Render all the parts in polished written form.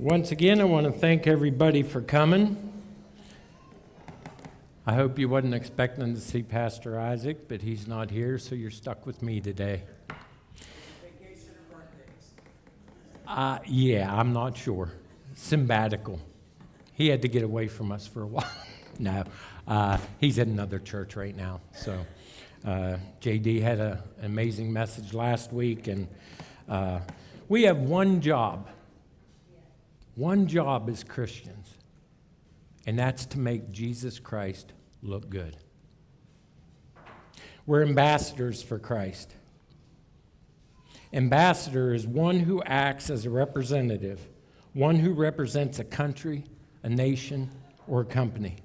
Once again, I want to thank everybody for coming. I hope you wasn't expecting to see Pastor Isaac, but he's not here, so you're stuck with me today. Vacation or birthdays? Yeah, I'm not sure. Sabbatical. He had to get away from us for a while. No, he's at another church right now. So JD had an amazing message last week, and we have one job. One job as Christians, and that's to make Jesus Christ look good. We're ambassadors for Christ. Ambassador is one who acts as a representative, one who represents a country, a nation, or a company.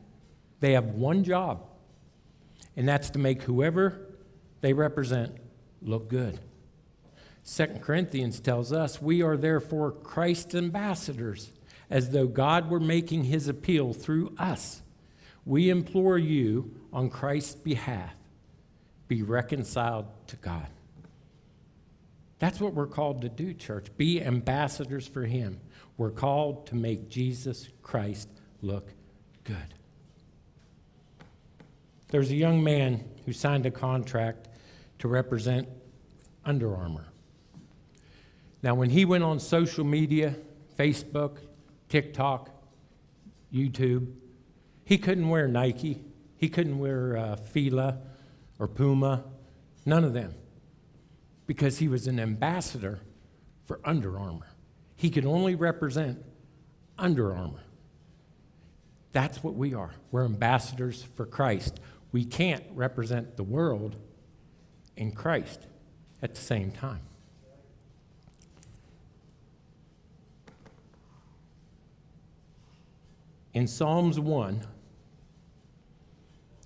They have one job, and that's to make whoever they represent look good. 2 Corinthians tells us, we are therefore Christ's ambassadors, as though God were making his appeal through us. We implore you on Christ's behalf, be reconciled to God. That's what we're called to do, church. Be ambassadors for him. We're called to make Jesus Christ look good. There's a young man who signed a contract to represent Under Armour. Now, when he went on social media, Facebook, TikTok, YouTube, he couldn't wear Nike. He couldn't wear Fila or Puma, none of them, because he was an ambassador for Under Armour. He could only represent Under Armour. That's what we are. We're ambassadors for Christ. We can't represent the world and Christ at the same time. In Psalms 1,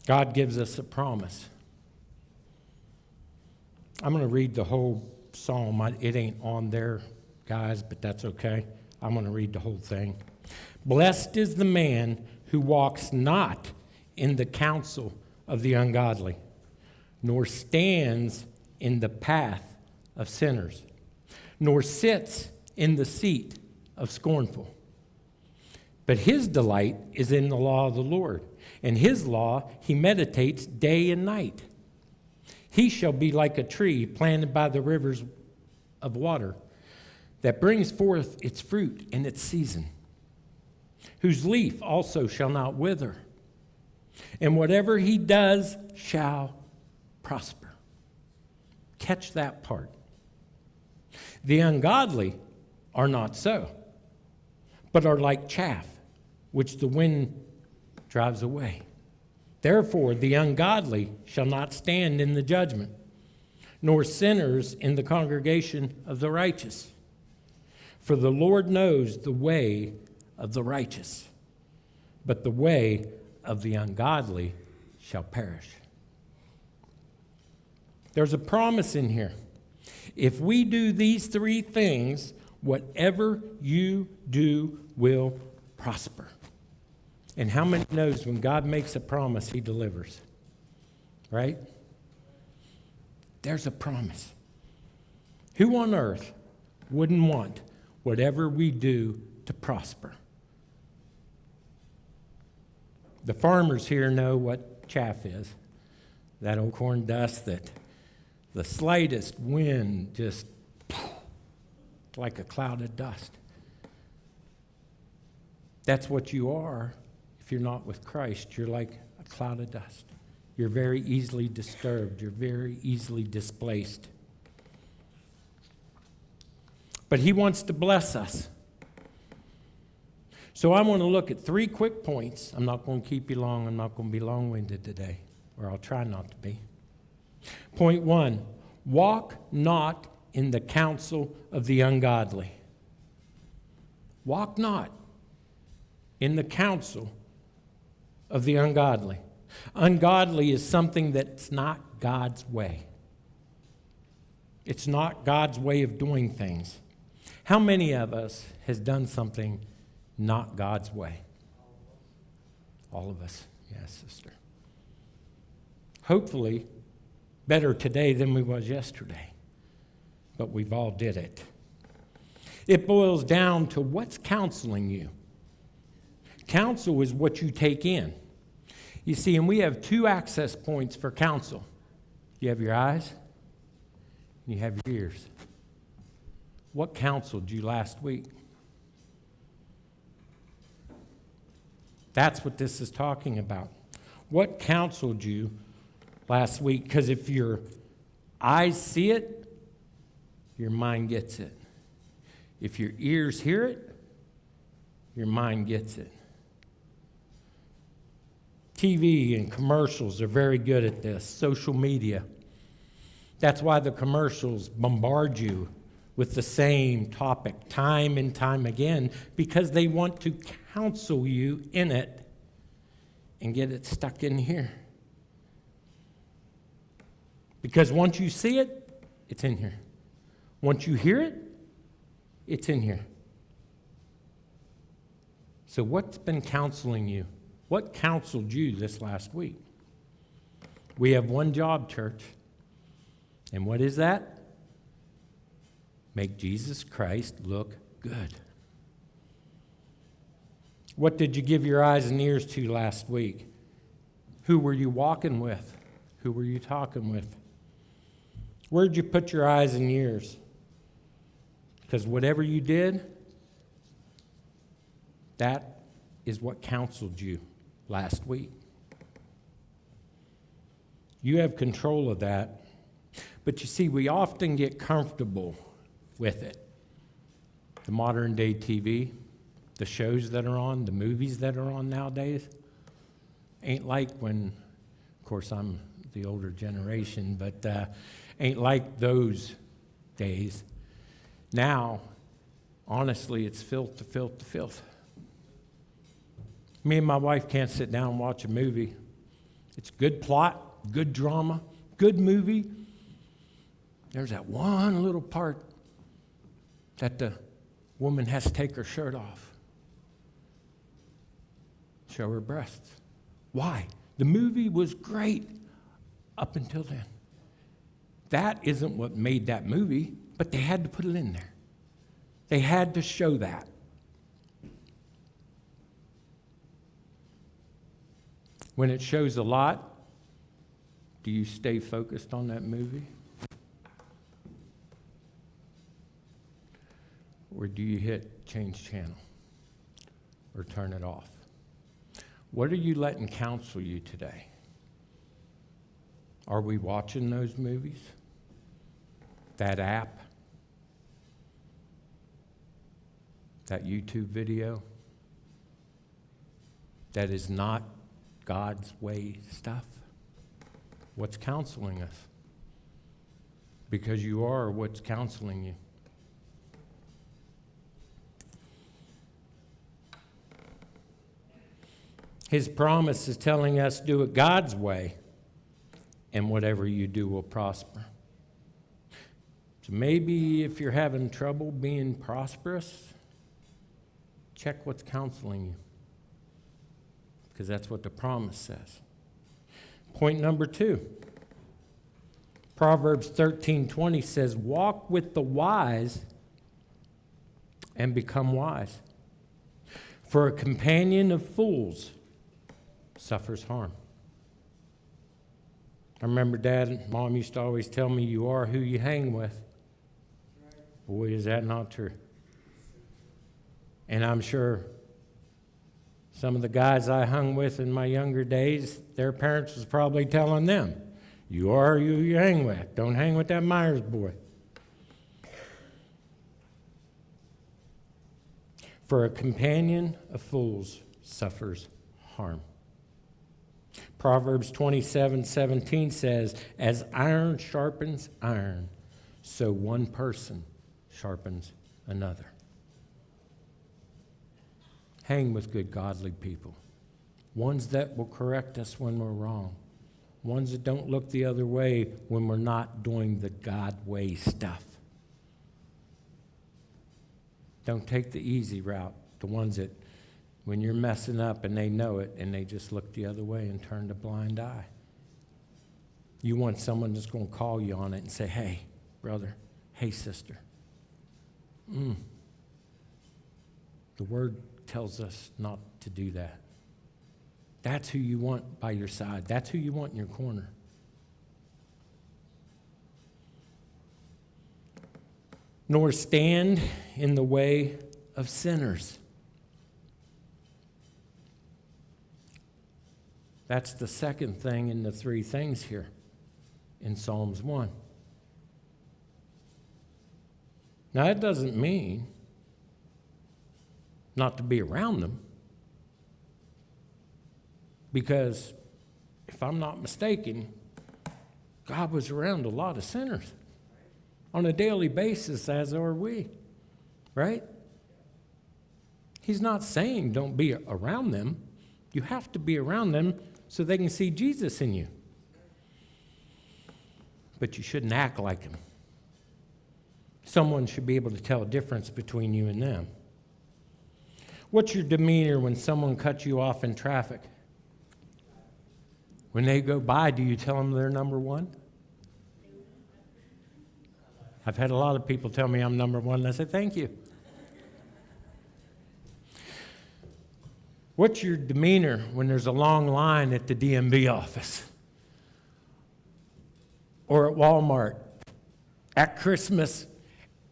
God gives us a promise. I'm going to read the whole psalm. It ain't on there, guys, but that's okay. I'm going to read the whole thing. Blessed is the man who walks not in the counsel of the ungodly, nor stands in the path of sinners, nor sits in the seat of scornful. But his delight is in the law of the Lord, and his law he meditates day and night. He shall be like a tree planted by the rivers of water, that brings forth its fruit in its season, whose leaf also shall not wither, and whatever he does shall prosper. Catch that part. The ungodly are not so, but are like chaff, which the wind drives away. Therefore, the ungodly shall not stand in the judgment, nor sinners in the congregation of the righteous. For the Lord knows the way of the righteous, but the way of the ungodly shall perish. There's a promise in here. If we do these three things, whatever you do will prosper. And how many knows when God makes a promise, he delivers? Right? There's a promise. Who on earth wouldn't want whatever we do to prosper? The farmers here know what chaff is. That old corn dust that the slightest wind just like a cloud of dust. That's what you are if you're not with Christ. You're like a cloud of dust. You're very easily disturbed. You're very easily displaced. But he wants to bless us. So I want to look at 3 quick points. I'm not going to keep you long. I'm not going to be long-winded today, or I'll try not to be. Point 1, walk not in the counsel of the ungodly. Walk not in the counsel of the ungodly. Ungodly is something that's not God's way. It's not God's way of doing things. How many of us has done something not God's way? All of us. Yes, sister. Hopefully, better today than we was yesterday. But we've all did it. It boils down to what's counseling you. Counsel is what you take in. You see, and we have two access points for counsel. You have your eyes, and you have your ears. What counseled you last week? That's what this is talking about. What counseled you last week? Because if your eyes see it, your mind gets it. If your ears hear it, your mind gets it. TV and commercials are very good at this. Social media. That's why the commercials bombard you with the same topic time and time again, because they want to counsel you in it and get it stuck in here. Because once you see it, it's in here. Once you hear it, it's in here. So what's been counseling you? What counseled you this last week? We have one job, church. And what is that? Make Jesus Christ look good. What did you give your eyes and ears to last week? Who were you walking with? Who were you talking with? Where'd you put your eyes and ears? Because whatever you did, that is what counseled you last week. You have control of that. But you see, we often get comfortable with it. The modern day TV, the shows that are on, the movies that are on nowadays, ain't like when, of course, I'm the older generation, but ain't like those days. Now, honestly, it's filth to filth to filth. Me and my wife can't sit down and watch a movie. It's good plot, good drama, good movie. There's that one little part that the woman has to take her shirt off, show her breasts. Why? The movie was great up until then. That isn't what made that movie, but they had to put it in there. They had to show that. When it shows a lot, do you stay focused on that movie? Or do you hit change channel or turn it off? What are you letting counsel you today? Are we watching those movies? That app? That YouTube video? That is not God's way stuff? What's counseling us? Because you are what's counseling you. His promise is telling us do it God's way, and whatever you do will prosper. So maybe if you're having trouble being prosperous, check what's counseling you, because that's what the promise says. Point number 2. Proverbs 13:20 says, walk with the wise and become wise. For a companion of fools suffers harm. I remember Dad and Mom used to always tell me, you are who you hang with. Boy, is that not true. And I'm sure some of the guys I hung with in my younger days, their parents was probably telling them, you are who you hang with. Don't hang with that Myers boy. For a companion of fools suffers harm. Proverbs 27:17 says, as iron sharpens iron, so one person sharpens another. Hang with good, godly people. Ones that will correct us when we're wrong. Ones that don't look the other way when we're not doing the God way stuff. Don't take the easy route. The ones that when you're messing up and they know it and they just look the other way and turn a blind eye. You want someone that's going to call you on it and say, hey, brother, hey, sister. The Word tells us not to do that. That's who you want by your side. That's who you want in your corner. Nor stand in the way of sinners. That's the second thing in the three things here in Psalms 1. Now, that doesn't mean not to be around them, because if I'm not mistaken, God was around a lot of sinners on a daily basis, as are we, right? He's not saying don't be around them. You have to be around them so they can see Jesus in you. But you shouldn't act like him. Someone should be able to tell a difference between you and them. What's your demeanor when someone cuts you off in traffic? When they go by, do you tell them they're number one? I've had a lot of people tell me I'm number one, and I say, thank you. What's your demeanor when there's a long line at the DMV office? Or at Walmart at Christmas,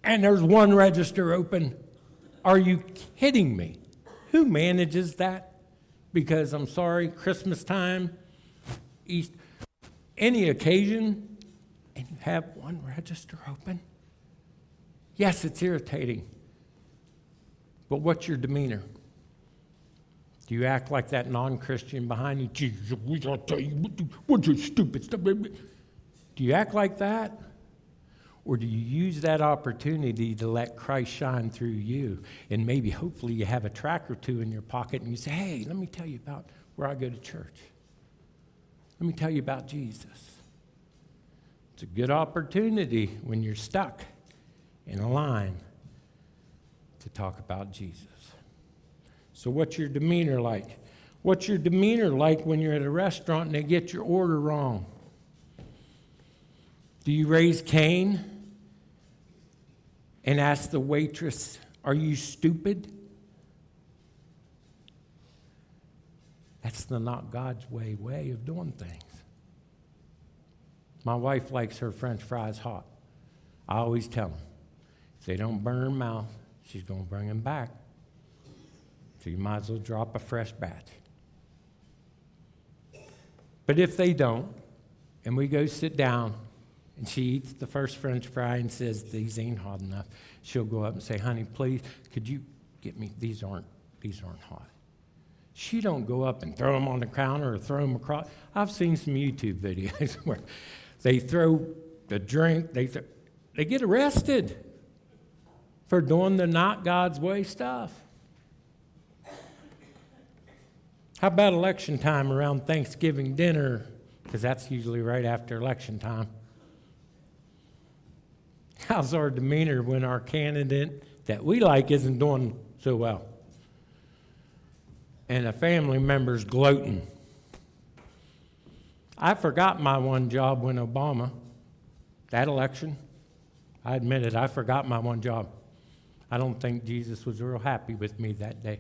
and there's one register open? Are you kidding me? Who manages that? Because I'm sorry, Christmas time, East, any occasion, and you have one register open? Yes, it's irritating. But what's your demeanor? Do you act like that non-Christian behind you? Jesus, we gotta tell you, what's your stupid stuff? Do you act like that? Or do you use that opportunity to let Christ shine through you? And maybe, hopefully, you have a track or two in your pocket and you say, hey, let me tell you about where I go to church. Let me tell you about Jesus. It's a good opportunity when you're stuck in a line to talk about Jesus. So what's your demeanor like? What's your demeanor like when you're at a restaurant and they get your order wrong? Do you raise Cain and ask the waitress, are you stupid? That's the not God's way of doing things. My wife likes her French fries hot. I always tell them, if they don't burn her mouth, she's going to bring them back. So you might as well drop a fresh batch. But if they don't, and we go sit down, and she eats the first French fry and says, these ain't hot enough, she'll go up and say, honey, please, could you get me, these aren't hot. She don't go up and throw them on the counter or throw them across. I've seen some YouTube videos where they throw the drink, they get arrested for doing the not God's way stuff. How about election time around Thanksgiving dinner? Because that's usually right after election time. How's our demeanor when our candidate that we like isn't doing so well? And a family member's gloating. I forgot my one job when Obama, that election, I admit it, I forgot my one job. I don't think Jesus was real happy with me that day.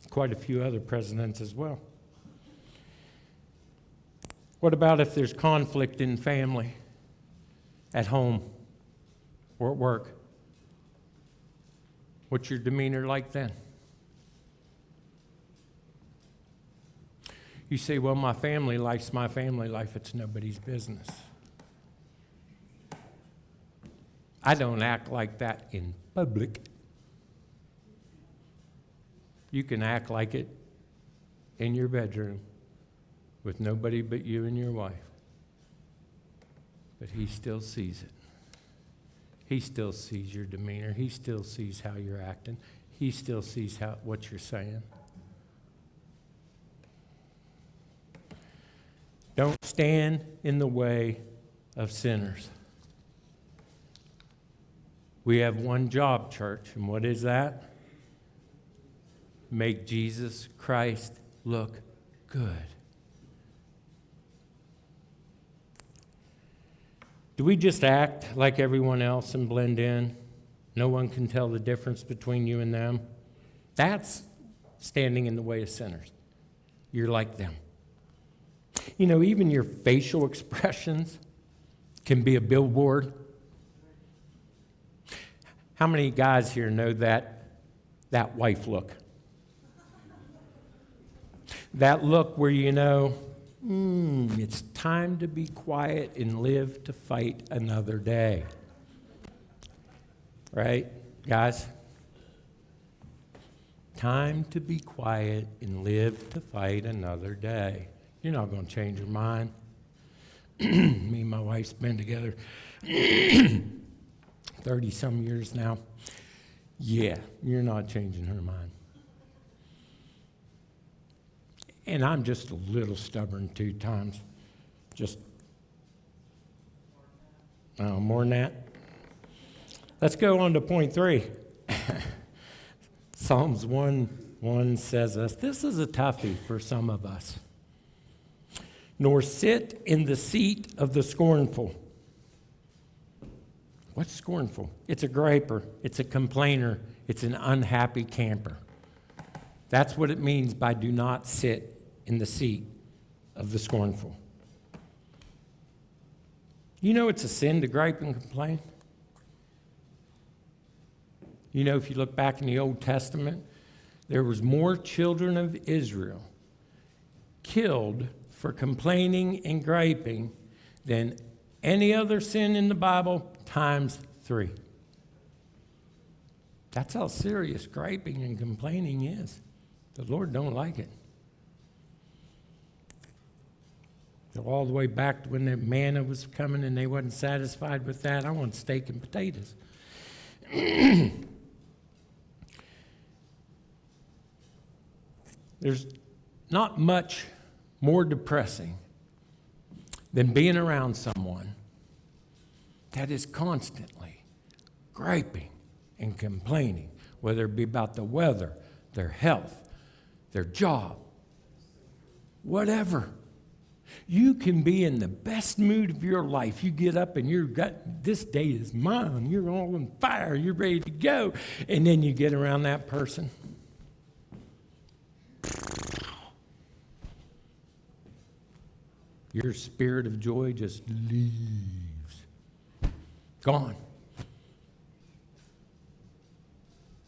Quite a few other presidents as well. What about if there's conflict in family, at home, or at work? What's your demeanor like then? You say, well, my family life's my family life. It's nobody's business. I don't act like that in public. You can act like it in your bedroom with nobody but you and your wife. But he still sees it. He still sees your demeanor. He still sees how you're acting. He still sees what you're saying. Don't stand in the way of sinners. We have one job, church, and what is that? Make Jesus Christ look good. Do we just act like everyone else and blend in? No one can tell the difference between you and them. That's standing in the way of sinners. You're like them. You know, even your facial expressions can be a billboard. How many guys here know that wife look? That look where you know, it's time to be quiet and live to fight another day. Right, guys? Time to be quiet and live to fight another day. You're not going to change your mind. Me and my wife's been together 30-some years now. Yeah, you're not changing her mind. And I'm just a little stubborn 2 times. Just, more than that. Let's go on to point 3. Psalms 1:1 says this is a toughie for some of us. Nor sit in the seat of the scornful. What's scornful? It's a griper. It's a complainer. It's an unhappy camper. That's what it means by do not sit in the seat of the scornful. You know it's a sin to gripe and complain? You know, if you look back in the Old Testament, there was more children of Israel killed for complaining and griping than any other sin in the Bible times 3. That's how serious griping and complaining is. The Lord don't like it. So all the way back to when the manna was coming and they wasn't satisfied with that, I want steak and potatoes. There's not much more depressing than being around someone that is constantly griping and complaining, whether it be about the weather, their health, their job, whatever. You can be in the best mood of your life. You get up and you've got, this day is mine. You're all on fire. You're ready to go. And then you get around that person. Your spirit of joy just leaves. Gone.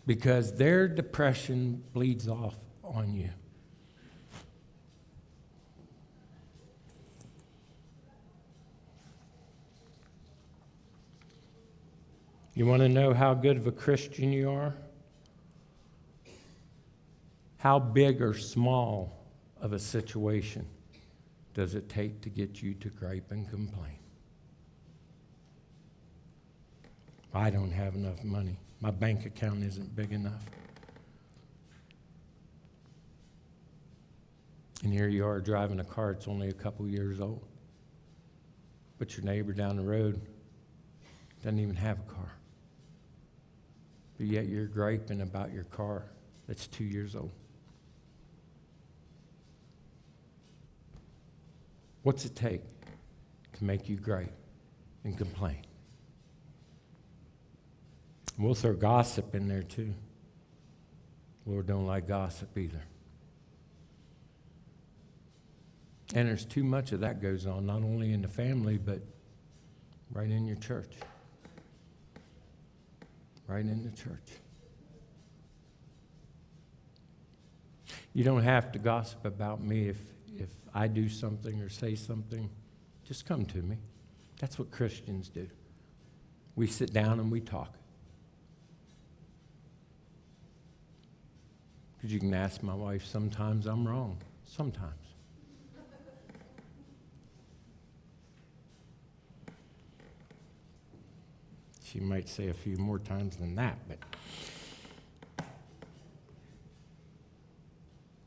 Because their depression bleeds off on you. You want to know how good of a Christian you are? How big or small of a situation does it take to get you to gripe and complain? I don't have enough money. My bank account isn't big enough. And here you are driving a car that's only a couple years old. But your neighbor down the road doesn't even have a car. But yet you're griping about your car that's 2 years old. What's it take to make you gripe and complain? We'll throw gossip in there too. Lord don't like gossip either. And there's too much of that goes on, not only in the family, but right in your church. Right in the church. You don't have to gossip about me if I do something or say something. Just come to me. That's what Christians do. We sit down and we talk. Because you can ask my wife, sometimes I'm wrong. Sometimes. She might say a few more times than that, but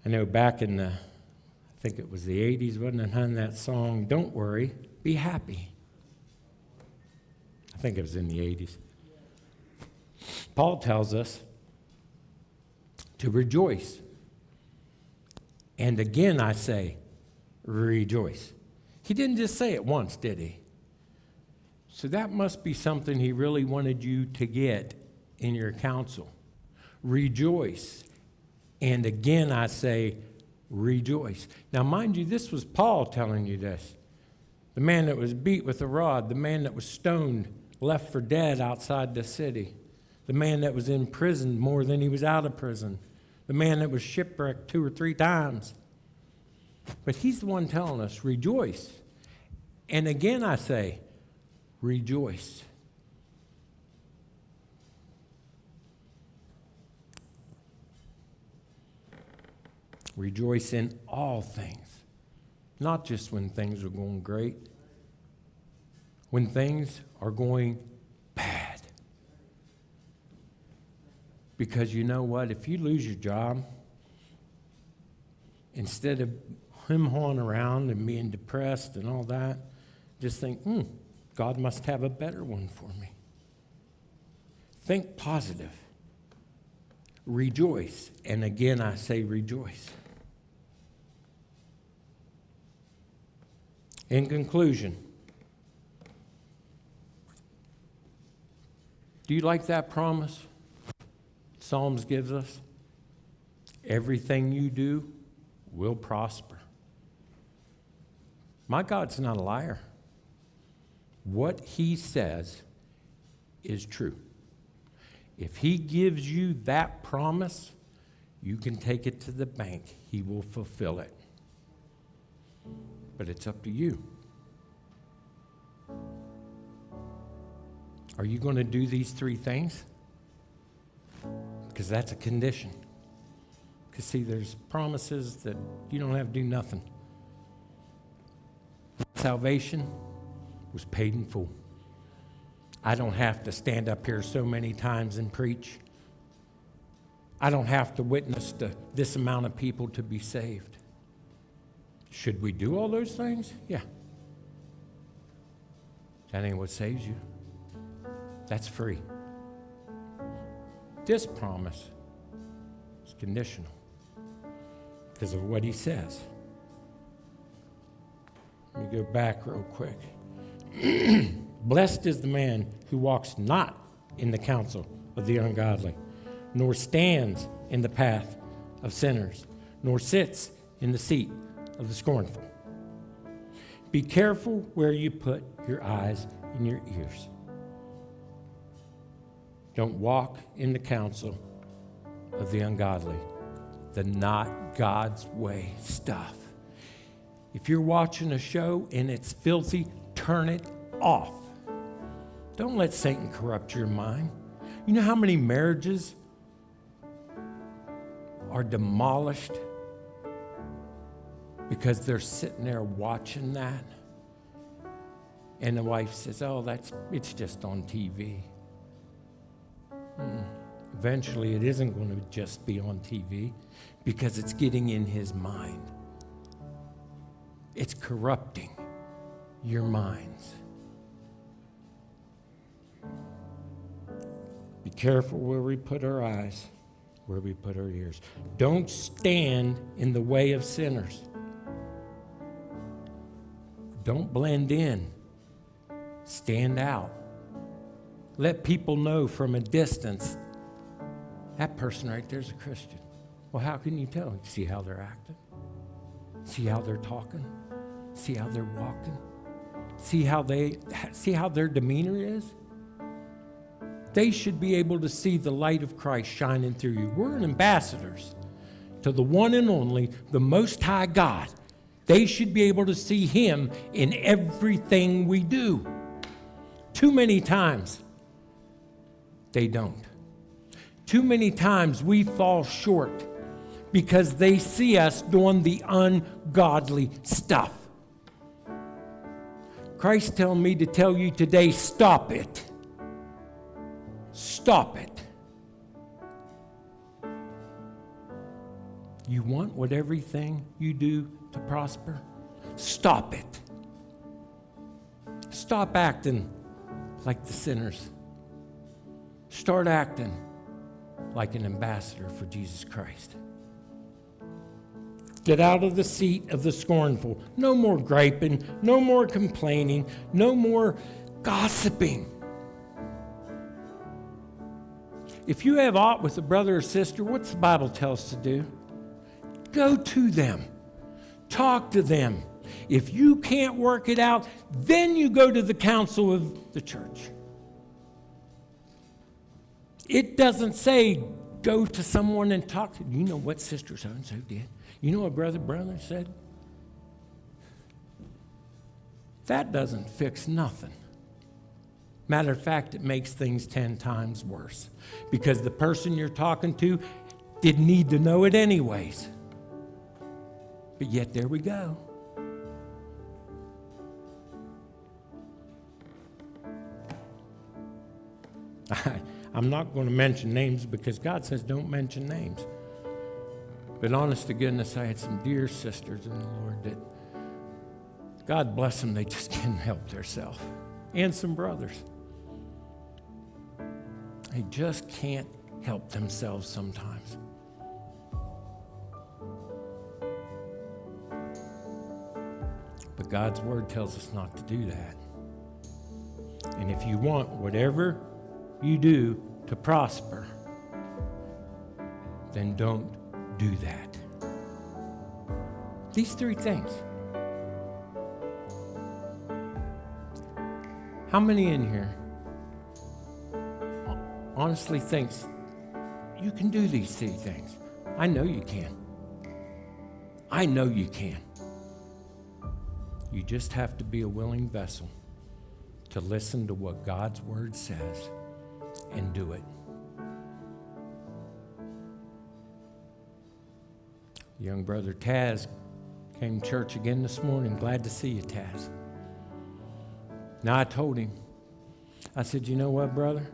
I know back in the, I think it was the 80s, wasn't it, hun, that song, Don't Worry, Be Happy. I think it was in the 80s. Paul tells us to rejoice. And again I say, rejoice. He didn't just say it once, did he? So that must be something he really wanted you to get in your counsel. Rejoice. And again I say, rejoice. Now, mind you, this was Paul telling you this. The man that was beat with a rod, the man that was stoned, left for dead outside the city, the man that was in prison more than he was out of prison, the man that was shipwrecked 2 or 3 times. But he's the one telling us, rejoice. And again I say, rejoice. Rejoice in all things, not just when things are going great, when things are going bad. Because you know what? If you lose your job, instead of him-hawing around and being depressed and all that, just think, God must have a better one for me. Think positive. Rejoice. And again, I say rejoice. In conclusion, do you like that promise Psalms gives us? Everything you do will prosper. My God's not a liar. What he says is true. If he gives you that promise, you can take it to the bank. He will fulfill it. But it's up to you. Are you going to do these 3 things? Because that's a condition. Because see, there's promises that you don't have to do nothing. Salvation was paid in full. I don't have to stand up here so many times and preach. I don't have to witness to this amount of people to be saved. Should we do all those things? Yeah. That ain't what saves you. That's free. This promise is conditional because of what he says. Let me go back real quick. Blessed is the man who walks not in the counsel of the ungodly, nor stands in the path of sinners, nor sits in the seat of the scornful. Be careful where you put your eyes and your ears. Don't walk in the counsel of the ungodly, the not God's way stuff. If you're watching a show and it's filthy, turn it off. Don't let Satan corrupt your mind. You know how many marriages are demolished because they're sitting there watching that? And the wife says, it's just on TV. Eventually, it isn't going to just be on TV because it's getting in his mind. It's corrupting your minds. Be careful where we put our eyes, where we put our ears. Don't stand in the way of sinners. Don't blend in. Stand out. Let people know from a distance, that person right there is a Christian. Well, how can you tell? See how they're acting? See how they're talking? See how they're walking? See how their demeanor is? They should be able to see the light of Christ shining through you. We're ambassadors to the one and only, the Most High God. They should be able to see him in everything we do. Too many times, they don't. Too many times we fall short because they see us doing the ungodly stuff. Christ telling me to tell you today, stop it. Stop it. You want what everything you do to prosper? Stop it. Stop acting like the sinners. Start acting like an ambassador for Jesus Christ. Get out of the seat of the scornful. No more griping, no more complaining, no more gossiping. If you have aught with a brother or sister, what's the Bible tell us to do? Go to them. Talk to them. If you can't work it out, then you go to the council of the church. It doesn't say go to someone and talk to them. You know what sister so-and-so did? You know what brother said? That doesn't fix nothing. Matter of fact, it makes things 10 times worse. Because the person you're talking to didn't need to know it anyways. But yet there we go. I'm not going to mention names because God says don't mention names. But honest to goodness, I had some dear sisters in the Lord that, God bless them, they just can't help themselves. And some brothers. They just can't help themselves sometimes. But God's word tells us not to do that. And if you want whatever you do to prosper, then don't do that. These 3 things. How many in here honestly thinks you can do these 3 things? I know you can. I know you can. You just have to be a willing vessel to listen to what God's word says and do it. Young brother Taz came to church again this morning. Glad to see you, Taz. Now I told him, I said, you know what, brother?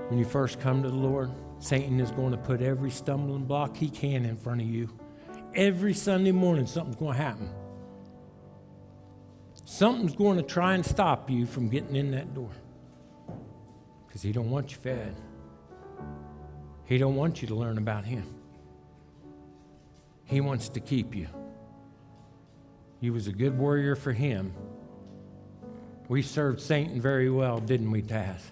When you first come to the Lord, Satan is going to put every stumbling block he can in front of you. Every Sunday morning, something's going to happen. Something's going to try and stop you from getting in that door. Because he don't want you fed. He don't want you to learn about him. He wants to keep you. You was a good warrior for him. We served Satan very well, didn't we, Taz?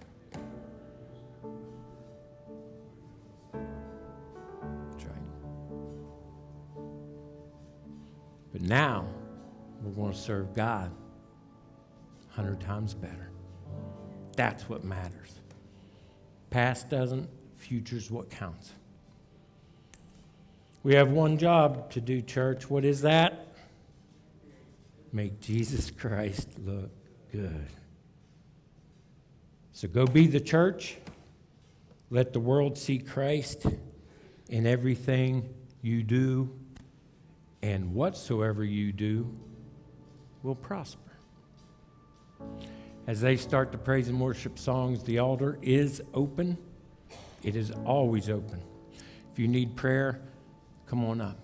That's right. But now, we're going to serve God 100 times better. That's what matters. Past doesn't, future's what counts. We have one job to do, church. What is that? Make Jesus Christ look good. So go be the church. Let the world see Christ in everything you do, and whatsoever you do will prosper. As they start the praise and worship songs, the altar is open. It is always open. If you need prayer, come on up.